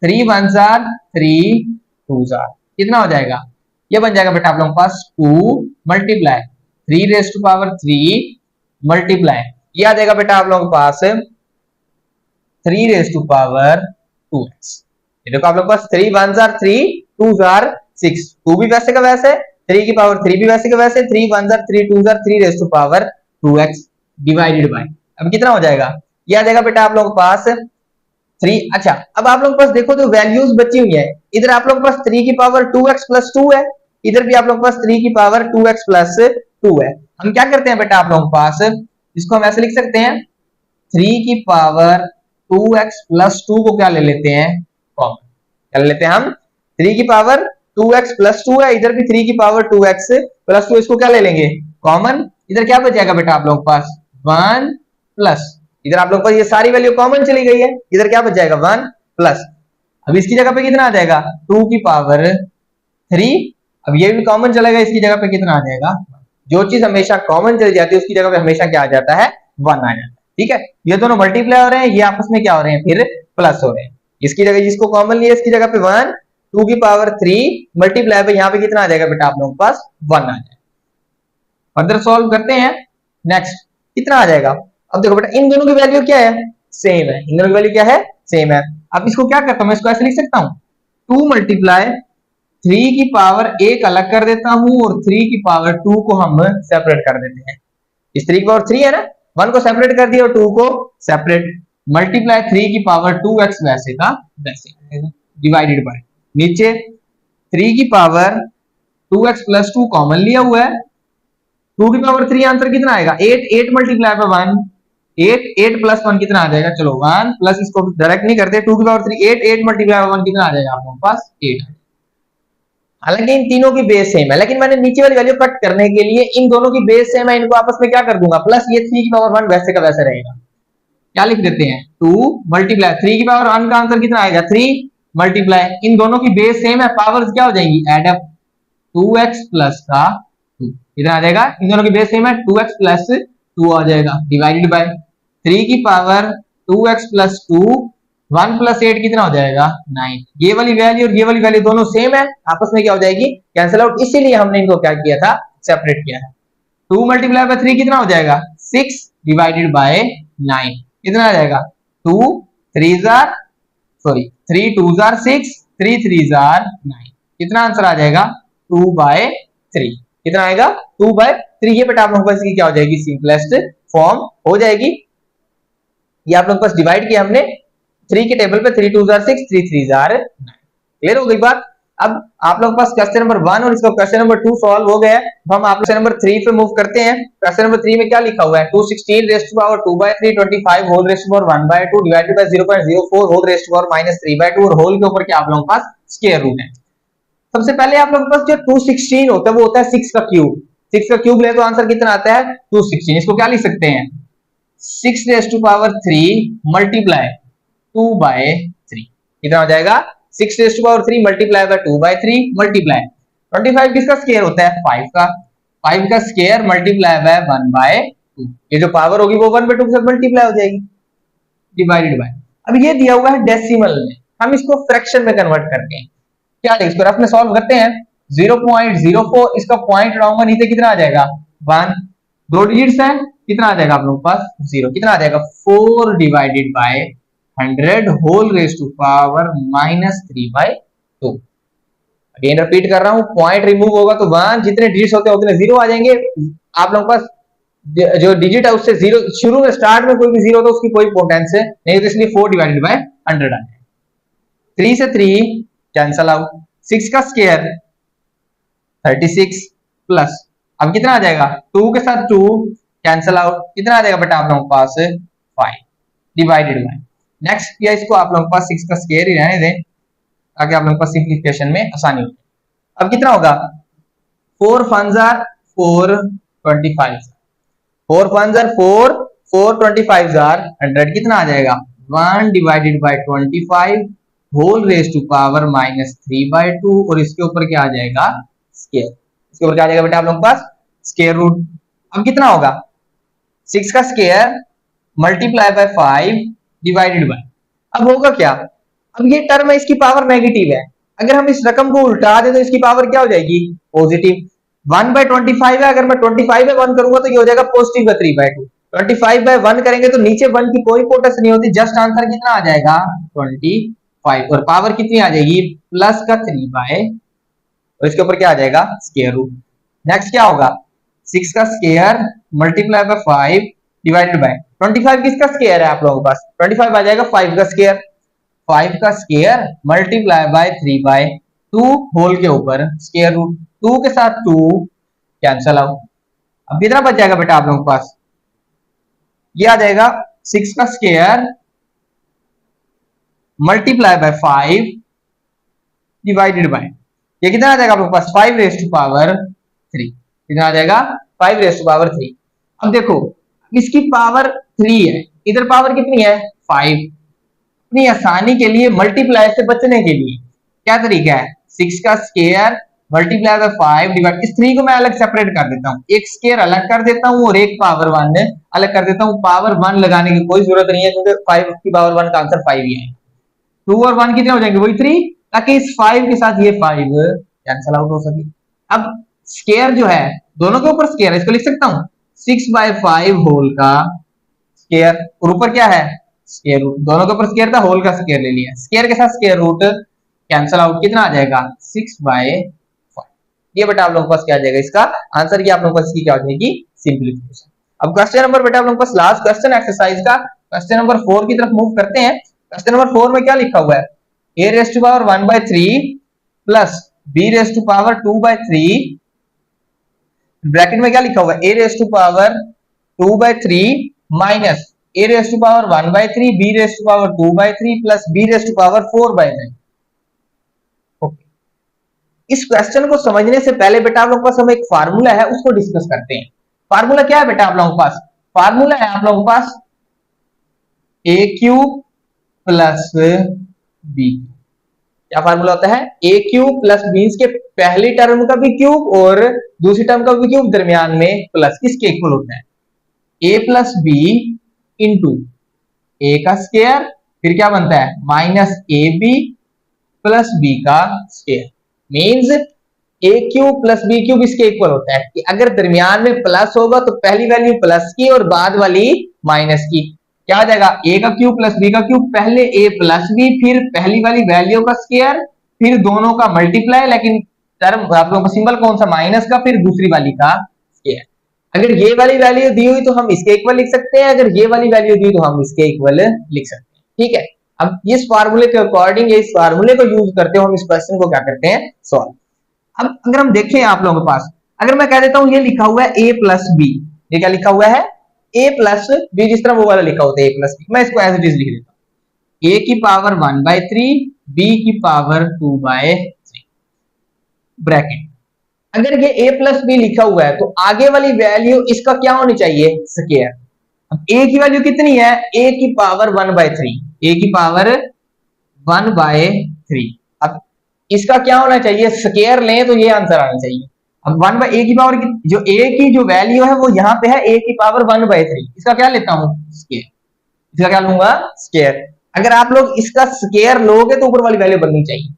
3 1s are 3 2s are, कितना हो जाएगा ये बन जाएगा बेटा आप लोगों के पास 2 multiply 3 raise to power 3 multiply, ये आ जाएगा बेटा आप लोगों के पास 3 रेज टू पावर 2x, ये देखो आप लोगों के पास 3 1s are 3 2s are 6, 2 भी वैसे का वैसे, 3 की पावर 3 भी वैसे का वैसे, 3 1s are 3 2s are 3 raise to power 2x divided by, अब कितना हो जाएगा ये आ जाएगा बेटा आप लोगों के पास 3। अच्छा अब आप लोगों के पास देखो जो वैल्यूज बची हुई है, इधर आप लोगों के पास 3 की पावर 2x प्लस 2 है, इधर भी आप लोगों के पास 3 की पावर 2x प्लस 2 है, हम क्या करते हैं बेटा आप लोगों के पास, इसको हम ऐसे लिख सकते हैं 3 की पावर 2x प्लस 2 को क्या ले लेते हैं कॉमन, क्या ले लेते हैं हम 3 की पावर 2x प्लस 2 है, इधर भी 3 की पावर 2x प्लस 2, इसको क्या ले लेंगे कॉमन, इधर क्या बच जाएगा बेटा आप लोगों के पास 1 प्लस, इधर आप लोगों के पास ये सारी वैल्यू कॉमन चली गई है, इधर क्या बच जाएगा 1 प्लस, अब इसकी जगह पे कितना आ जाएगा 2 की पावर 3, अब ये भी कॉमन चलेगा, इसकी जगह पे कितना आ जाएगा, जो चीज हमेशा कॉमन चली जाती है उसकी जगह पे हमेशा क्या आ जाता है 1 आ जाता है, ठीक है। ये दोनों मल्टीप्लाई हो रहे हैं, ये आपस में क्या हो रहे हैं फिर प्लस हो रहे हैं, इसकी जगह जिसको कॉमन लिया इसकी जगह पे 1, 2 की पावर 3 मल्टीप्लाई पे यहाँ पे कितना आ जाएगा बेटा आप लोगों के पास 1 आ जाएगा। फर्दर सॉल्व करते हैं, नेक्स्ट कितना आ जाएगा, अब देखो बेटा इन दोनों की वैल्यू क्या है सेम है, इन दोनों की वैल्यू क्या है सेम है, अब इसको क्या करता हूं मैं, इसको ऐसे लिख सकता हूं 2 मल्टीप्लाई 3 की पावर 1 अलग कर देता हूं और 3 की पावर 2 को हम सेपरेट कर देते हैं, इस 3 की पावर 3 है ना, 1 को सेपरेट कर दिया और 2 को सेपरेट, मल्टीप्लाई 3 की पावर 2x वैसे का वैसे डिवाइडेड बाय, नीचे 3 की पावर 2x प्लस 2 कॉमन लिया हुआ है, 2 की पावर 3 आंसर कितना आएगा 8, 8 मल्टीप्लाई बाय 1 8, 8 प्लस 1 कितना आ जाएगा, चलो 1 प्लस इसको डायरेक्ट नहीं करते, 2 की पावर 3 8, 8 मल्टीप्लाई बाय 1 कितना आ जाएगा आपके पास 8। हालांकि इन तीनों की बेस सेम है, लेकिन मैंने नीचे वाली वैल्यू कट करने के लिए इन दोनों की बेस सेम है, इनको आपस में क्या कर दूंगा प्लस, ये 3 की पावर 1 वैसे का वैसे रहेगा, क्या लिख देते हैं 2 मल्टीप्लाई 3 की पावर 1 का आंसर कितना आएगा 3 मल्टीप्लाई, इन दोनों की बेस सेम है, पावर्स क्या हो जाएंगी एड अप 2x प्लस का 2 इधर आ जाएगा, इन दोनों की बेस सेम है 2x प्लस 2 आ जाएगा डिवाइडेड बाय 3 की पावर 2x प्लस 2 1 प्लस 8 कितना हो जाएगा 9। ये वाली वैल्यू और ये वाली वैल्यू दोनों सेम है, आपस में क्या हो जाएगी कैंसिल आउट, इसीलिए हमने इनको क्या किया था सेपरेट किया है। 2 मल्टीप्लाई बाय 3 कितना हो जाएगा 6 डिवाइडेड बाय 9 कितना आ जाएगा 2 3 जार सॉरी 3 2 जार 6 3 3 जार 9 कितना आंसर आ जाएगा 2/3 कितना आएगा 2/3। ये बेटा आप लोगों को इसकी क्या हो जाएगी सिंपलेस्ट फॉर्म हो जाएगी। ये आप लोगों के पास डिवाइड किया हमने 3 के टेबल पे 3 2 जार 6 3 3 जार 9 क्लियर हो गई बात। अब आप लोगों के पास क्वेश्चन नंबर 1 और इसका क्वेश्चन नंबर 2 सॉल्व हो गया है। अब हम आप क्वेश्चन नंबर 3 पे मूव करते हैं। क्वेश्चन नंबर 3 में क्या लिखा हुआ है 216 raise to power 2/3 25 whole raise to power 1/2 divided by 0.04 whole raise to power -3/2 और होल के ऊपर क्या आप लोगों के पास स्क्वायर रूट है। सबसे पहले आप लोगों के पास जो 216 होता है वो होता है 6 का क्यूब। 6 का क्यूब ले तो आंसर कितना आता है 216। इसको क्या लिख सकते हैं 6 रेज़ टू पावर 3 मल्टीप्लाई 2/3 कितना हो जाएगा 6 raise to power 3 multiply by 2/3 multiply 25 किसका स्क्वायर होता है 5 का स्क्वायर मल्टीप्लाई बाय 1/2 ये जो पावर होगी वो 1/2 के साथ मल्टीप्लाई हो जाएगी डिवाइडेड बाय। अब ये दिया हुआ है डेसिमल में, हम इसको फ्रैक्शन में कन्वर्ट करते हैं। क्या है इसको रफ में सॉल्व करते हैं 0.04 इसका पॉइंट उड़ाऊंगा नीचे कितना आ जाएगा 1 दो डिजिट्स है कितना आ जाएगा आप लोगों के पास 0 कितना आ जाएगा 4 divided by 100 whole raise to power -3/2। Again repeat कर रहा हूं पॉइंट रिमूव होगा तो 1 जितने डिजिट्स होते हैं उतने 0 आ जाएंगे। आप लोगों के पास जो डिजिट है उससे 0 शुरू में स्टार्ट में कोई भी 0 तो उसकी कोई इंपॉर्टेंस है नहीं, तो इसलिए 4 डिवाइडेड बाय 100 आ जाएगा। 3 से 3 कैंसल आउट 6 का स्क्वायर 36 प्लस अब कितना आ जाएगा 2 के साथ 2 कैंसल आउट कितना आ जाएगा बेटा आप लोगों के पास 5 डिवाइडेड बाय। नेक्स्ट किया इसको आप लोगों के पास 6 का स्क्वायर ही रहने दें ताकि आप लोगों के पास सिंप्लीफिकेशन में आसानी हो। अब कितना होगा 4 5 जार 4 25 4 5 जार 4 4 25 जार 100 कितना आ जाएगा 1 divided by 25 whole raise to power -3/2 और इसके ऊपर क्या आ जाएगा स्क्वायर। इसके ऊपर क्या आ जाएगा बेटा आप लोगों के पास स्क्वायर रूट। अब कितना होगा 6 का square multiply by 5 divided by. अब होगा क्या अब ये टर्म है इसकी पावर नेगेटिव है, अगर हम इस रकम को उल्टा दें तो इसकी पावर क्या हो जाएगी पॉजिटिव। 1/25 है, अगर मैं 25 में 1 करूंगा तो ये हो जाएगा पॉजिटिव 3/2। 25/1 करेंगे तो नीचे 1 की कोई इंपॉर्टेंस नहीं होती, जस्ट आंसर कितना आ जाएगा 25 और पावर कितनी आ जाएगी प्लस का 3/, और इसके ऊपर क्या आ जाएगा स्क्वायर रूट। नेक्स्ट क्या होगा 6 का square multiply by 5 divided by 25 किसका स्क्वायर है आप लोगों के पास 25 आ जाएगा 5 का स्क्वायर 5 का स्क्वायर मल्टीप्लाई बाय 3/2 होल के ऊपर स्क्वायर रूट 2 के साथ 2 कैंसल आउट। अब कितना बच जाएगा बेटा आप लोगों के पास ये आ जाएगा 6 का square multiply by 5 divided by ये कितना आ जाएगा आप लोगों के पास 5 रेज़ टू पावर 3 कितना आ जाएगा 5 रेज़ टू पावर 3। अब देखो इसकी पावर 3 है इधर पावर कितनी है 5। अपनी आसानी के लिए मल्टीप्लाई से बचने के लिए क्या तरीका है 6 का स्क्वायर मल्टीप्लाई बाय 5 डिवाइड इस 3 को मैं अलग सेपरेट कर देता हूं, एक स्क्वायर अलग कर देता हूं और एक पावर 1 अलग कर देता हूं। पावर 1 लगाने की कोई जरूरत नहीं है क्योंकि 5 की पावर 1 का आंसर 5 ही है। 2 और 1 कितने हो जाएंगे वही 3 ताकि इस 5 के साथ ये 5 कैंसल आउट हो सके। अब स्क्वायर जो है दोनों के ऊपर स्क्वायर है इसको लिख सकता हूं 6/5 होल का स्क्वायर और ऊपर क्या है स्क्वायर रूट, दोनों के ऊपर स्क्वायर था होल का स्क्वायर ले लिया, स्क्वायर के साथ स्क्वायर रूट कैंसल आउट कितना आ जाएगा 6/5। ये बेटा आप लोगों के पास क्या आ जाएगा इसका आंसर की आप लोगों के पास इसकी क्या हो जाएगी सिंप्लीफिकेशन। अब क्वेश्चन नंबर बेटा आप लोगों के पास लास्ट क्वेश्चन एक्सरसाइज का क्वेश्चन नंबर 4 की तरफ मूव करते हैं। क्वेश्चन नंबर 4 में क्या लिखा हुआ है a raise to power 1/3 plus b raise to power 2/3 bracket में क्या लिखा हुआ है a raise to power 2/3 minus a raise to power 1/3 b raise to power 2/3 plus b raise to power 4/3। इस क्वेश्चन को समझने से पहले बेटा आप लोगों के पास हम एक फार्मूला है उसको डिस्कस करते हैं। फार्मूला क्या है बेटा आप लोगों के पास फार्मूला है आप लोगों के पास a क्यूब प्लस b। क्या फार्मूला होता है a क्यूब प्लस b के पहली टर्म का भी क्यूब और दूसरी टर्म का भी क्यूब दरमियान में प्लस किसके इक्वल होता है a plus b into a का स्क्वायर फिर क्या बनता है minus A B plus B का square. Means A cube plus B cube इसके इक्वल होता है कि अगर दरमियान में प्लस होगा तो पहली वैल्यू प्लस की और बाद वाली माइनस की। क्या आ जाएगा ए का क्यूब प्लस बी का क्यूब, पहले ए प्लस बी फिर पहली वाली वैल्यू का स्क्वायर फिर दोनों का मल्टीप्लाई, लेकिन टर्म आप लोगों का सिंबल कौन सा माइनस का, फिर दूसरी वाली का स्क्वायर। अगर ये वाली वैल्यू दी हुई तो हम इसके इक्वल लिख सकते हैं, अगर ये वाली वैल्यू दी तो हम इसके इक्वल लिख सकते हैं। ठीक है, अब इस फार्मूले के अकॉर्डिंग इस फार्मूले को यूज करते हुए हम इस क्वेश्चन को क्या करते हैं सॉल्व। अब अगर हम देखें आप लोगों के पास, अगर मैं कह देता हूं ये लिखा हुआ है a प्लस बी, ये क्या लिखा हुआ है a प्लस बी, जिस तरह वो वाला लिखा होता है a प्लस बी, मैं इसको एज इट इज लिख देता हूं a की पावर 1/3 b की पावर 2/3 ब्रैकेट। अगर ये a प्लस बी लिखा हुआ है तो आगे वाली वैल्यू इसका क्या होनी चाहिए स्क्वायर। अब a की वैल्यू कितनी है a की पावर 1/3, a की पावर 1/3। अब इसका क्या होना चाहिए स्क्वायर लें तो ये आंसर आना चाहिए। अब 1/a की पावर जो a की जो वैल्यू है वो यहाँ पे है a की पावर 1/3, इसका क्या लेता हूं स्क्वायर, इसका क्या लूंगा स्क्वायर। अगर आप लोग इसका स्क्वायर लोगे तो ऊपर वाली वैल्यू बननी चाहिए।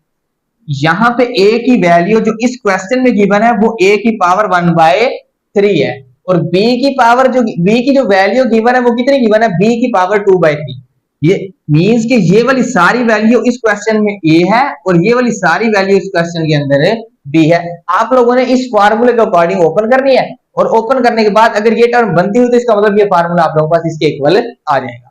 यहाँ पे a की वैल्यू जो इस क्वेश्चन में गिवन है वो a की पावर 1/3 है, और b की पावर जो b की जो वैल्यू गिवन है वो कितनी गिवन है b की पावर 2/3। ये मीन्स कि ये वाली सारी वैल्यू इस क्वेश्चन में a है और ये वाली सारी वैल्यू इस क्वेश्चन के अंदर b है। आप लोगों ने इस फार्मूले के अकॉर्डिंग ओपन करनी है, और ओपन करने के बाद अगर ये टर्म बनती हुई तो इसका मतलब ये फार्मूला आप लोगों के पास इसके इक्वल आ जाएगा।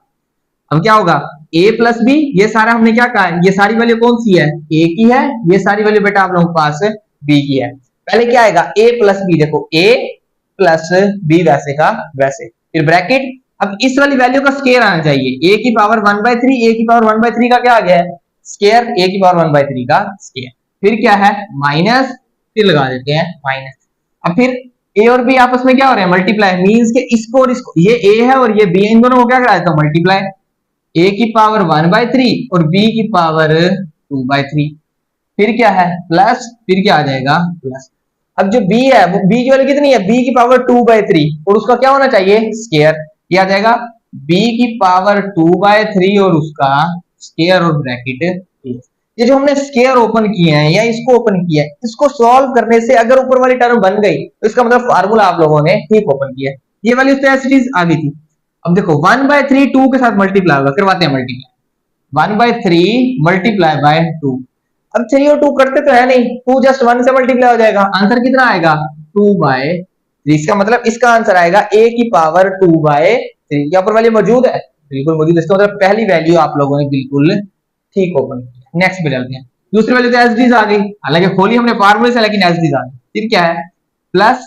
अब क्या होगा a प्लस बी, ये सारा हमने क्या कहा ये सारी वैल्यू कौन सी है a की है, ये सारी वैल्यू बेटा आप लोगों के पास b की है। पहले क्या आएगा a प्लस बी, देखो a प्लस बी वैसे का वैसे, फिर ब्रैकेट। अब इस वाली वैल्यू का स्क्वायर आना चाहिए, a की पावर 1/3, a की पावर 1/3 का क्या आ गया है स्क्वायर, a की पावर 1/3 का स्क्वायर, फिर क्या है माइनस, फिर लगा देते हैं माइनस। अब फिर a और b आपस में क्या हो रहे हैं मल्टीप्लाई, मींस के इसको और इसको, ये a है और ये b है, इन दोनों को क्या करा देता हूं मल्टीप्लाई, a की पावर 1/3 और b की पावर 2/3, फिर क्या है प्लस, फिर क्या आ जाएगा प्लस। अब जो b है वो b की वैल्यू कितनी है b की पावर 2/3 और उसका क्या होना चाहिए स्क्वायर, ये आ जाएगा b की पावर 2/3 और उसका स्क्वायर और ब्रैकेट। ये जो हमने स्क्वायर ओपन किए हैं या इसको ओपन किया है, इसको सॉल्व करने से अगर ऊपर वाली टर्म बन गई तो इसका मतलब फार्मूला आप लोगों ने ठीक ओपन किया है। ये वैल्यू तो ऐसी चीज आ गई थी। अब देखो 1/3 2 के साथ मल्टीप्लाई होगा, करवाते हैं मल्टीप्लाई, 1/3 मल्टीप्लाई बाय 2। अब 3 और 2 करते तो है नहीं, 2 जस्ट 1 से मल्टीप्लाई हो जाएगा, आंसर कितना आएगा 2/3। इसका मतलब इसका आंसर आएगा a की पावर 2/3। यहाँ पर वैल्यू मौजूद है, बिल्कुल मौजूद है, इसका मतलब पहली वैल्यू आप लोगों ने बिल्कुल ठीक ओपन किया। नेक्स्ट पे चलते हैं, दूसरी वैल्यू तो एज इट इज आ गई, हालांकि खोली हमने फार्मूले से लेकिन एज इट इज आ गई। फिर क्या है प्लस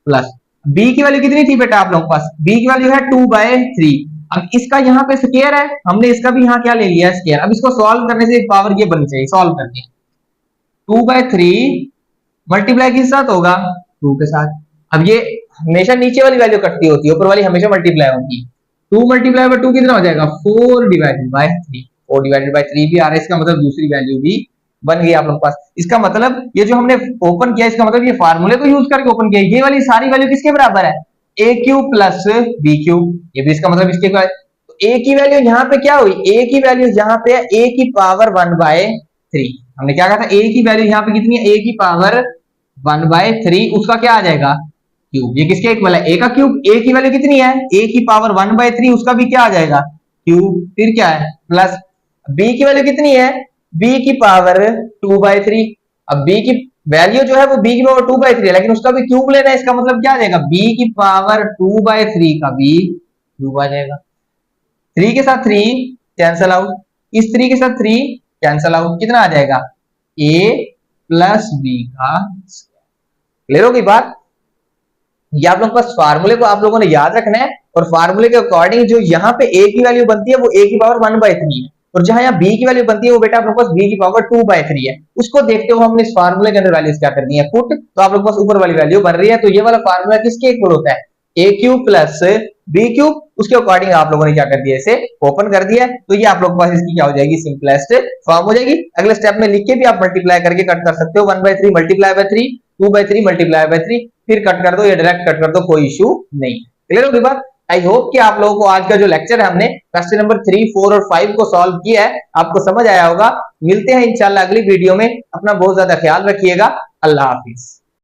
प्लस, b की वैल्यू कितनी थी बेटा आप लोगों के पास, b की वैल्यू है 2/3। अब इसका यहाँ पे स्क्वायर है, हमने इसका भी यहाँ क्या ले लिया स्क्वायर। अब इसको सॉल्व करने से एक पावर ये बननी चाहिए, सॉल्व करते हैं 2/3 मल्टीप्लाई किस साथ होगा 2 के साथ। अब ये हमेशा नीचे वाली वैल्यू कटती होती है, ऊपर वाली हमेशा मल्टीप्लाई होती है। 2 मल्टीप्लाई बाय 2 कितना हो जाएगा 4/3, 4/3 भी आ रहा है, इसका मतलब दूसरी वैल्यू भी बन गई आप लोग के पास। इसका मतलब ये जो हमने ओपन किया इसका मतलब ये फार्मूले को यूज करके ओपन किया, ये वाली सारी वैल्यू किसके बराबर है a cube plus b cube, ये भी इसका मतलब इसके तो a की वैल्यू यहाँ पे क्या हुई, a की वैल्यू यहाँ पे है a की पावर 1/3। हमने क्या कहा था a की वैल्यू यहाँ पे कितनी है a की पावर 1/3, उसका क्या आ जाएगा क्यूब, ये किसके इक्वल है a का क्यूब। a की वैल्यू कितनी है a की पावर 1/3, उसका भी क्या आ जाएगा क्यूब, फिर क्या है प्लस। b की वैल्यू कितनी है b की पावर 2/3। अब b की वैल्यू जो है वो b की पावर 2/3 है, लेकिन उसका भी क्यूब लेना है, इसका मतलब क्या आ जाएगा b की पावर 2/3 का भी क्यूब आ जाएगा। 3 के साथ 3 कैंसल आउट, इस 3 के साथ 3 कैंसल आउट, कितना आ जाएगा a प्लस b का। क्लियर हो गई बात। ये आप लोगों के पास फार्मूले को आप लोगों ने याद रखना है, और फार्मूले के अकॉर्डिंग जो यहाँ पे a की वैल्यू बनती है वो a की पावर 1/3 है, और जहां यहाँ b की वैल्यू बनती है वो बेटा आप लोग के पास b की पावर 2/3 है। उसको देखते हुए हमने इस फार्मूले के अंदर वैल्यूज क्या करनी है पुट, तो आप लोग के पास ऊपर वाली वैल्यू बन रही है। तो ये वाला फार्मूला किसके इक्वल होता है a cube plus b cube, उसके अकॉर्डिंग आप लोगों ने क्या कर दिया इसे ओपन कर दिया। तो ये आप लोग के पास इसकी क्या हो जाएगी सिंपलेस्ट फॉर्म हो जाएगी। अगले स्टेप में लिख के भी आप मल्टीप्लाई करके कट कर सकते हो, 1/3 मल्टीप्लाई बाय 3, 2/3 मल्टीप्लाई बाय 3, फिर कट कर दो या डायरेक्ट कट कर दो, कोई इशू नहीं है। क्लियर होगी बात। आई होप कि आप लोगों को आज का जो लेक्चर है हमने क्वेश्चन नंबर 3, 4 और 5 को सॉल्व किया है, आपको समझ आया होगा। मिलते हैं इंशाल्लाह अगली वीडियो में। अपना बहुत ज्यादा ख्याल रखिएगा। अल्लाह हाफिज।